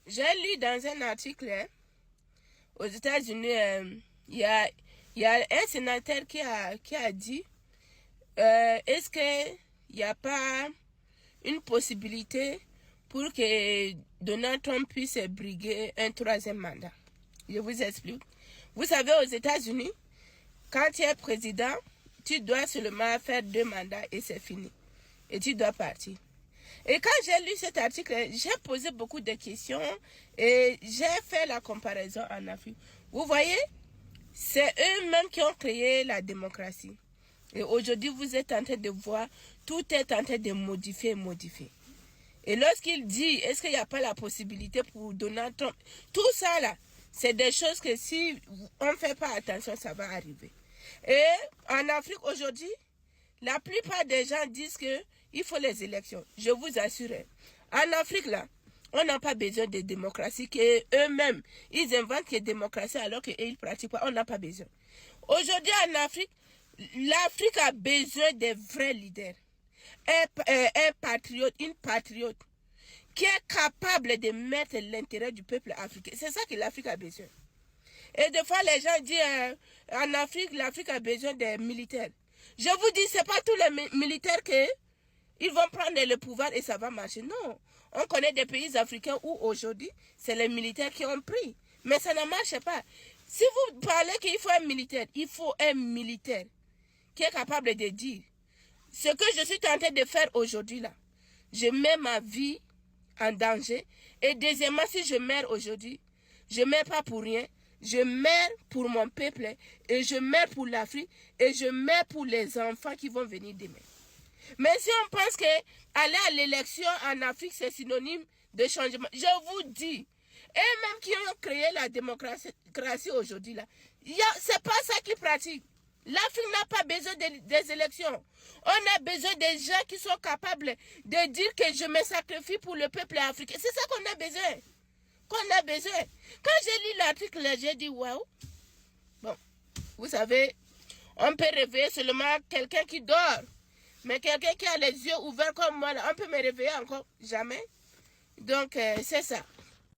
J'ai lu dans un article aux États-Unis, il y a un sénateur qui a dit est-ce qu'il n'y a pas une possibilité pour que Donald Trump puisse briguer un troisième mandat. Je vous explique. Vous savez, aux États-Unis, quand tu es président, tu dois seulement faire 2 mandats et c'est fini. Et tu dois partir. Et quand j'ai lu cet article, j'ai posé beaucoup de questions et j'ai fait la comparaison en Afrique. Vous voyez, c'est eux-mêmes qui ont créé la démocratie. Et aujourd'hui, vous êtes en train de voir, tout est en train de modifier. Et lorsqu'il dit, est-ce qu'il n'y a pas la possibilité pour Donald Trump, tout ça là, c'est des choses que si on ne fait pas attention, ça va arriver. Et en Afrique aujourd'hui, la plupart des gens disent qu'il faut les élections. Je vous assure, en Afrique là, on n'a pas besoin de démocratie, qu'eux-mêmes, ils inventent la démocratie alors qu'ils ne pratiquent pas. On n'a pas besoin. Aujourd'hui en Afrique, l'Afrique a besoin de vrais leaders. Un patriote, une patriote qui est capable de mettre l'intérêt du peuple africain. C'est ça que l'Afrique a besoin. Et des fois, les gens disent en Afrique, l'Afrique a besoin des militaires. Je vous dis, c'est pas tous les militaires ils vont prendre le pouvoir et ça va marcher. Non. On connaît des pays africains où aujourd'hui, c'est les militaires qui ont pris. Mais ça ne marche pas. Si vous parlez qu'il faut un militaire, il faut un militaire qui est capable de dire ce que je suis tenté de faire aujourd'hui là. Je mets ma vie en danger. Et deuxièmement, si je meurs aujourd'hui, je ne meurs pas pour rien. Je meurs pour mon peuple et je meurs pour l'Afrique et je meurs pour les enfants qui vont venir demain. Mais si on pense que aller à l'élection en Afrique, c'est synonyme de changement, je vous dis, et même qui ont créé la démocratie aujourd'hui, là, c'est pas ça qu'ils pratiquent. L'Afrique n'a pas besoin des élections. On a besoin des gens qui sont capables de dire que je me sacrifie pour le peuple africain. C'est ça qu'on a besoin. Quand j'ai lu l'article, j'ai dit waouh. Bon, vous savez, on peut réveiller seulement quelqu'un qui dort. Mais quelqu'un qui a les yeux ouverts comme moi, là, on peut me réveiller encore? Jamais. Donc, c'est ça.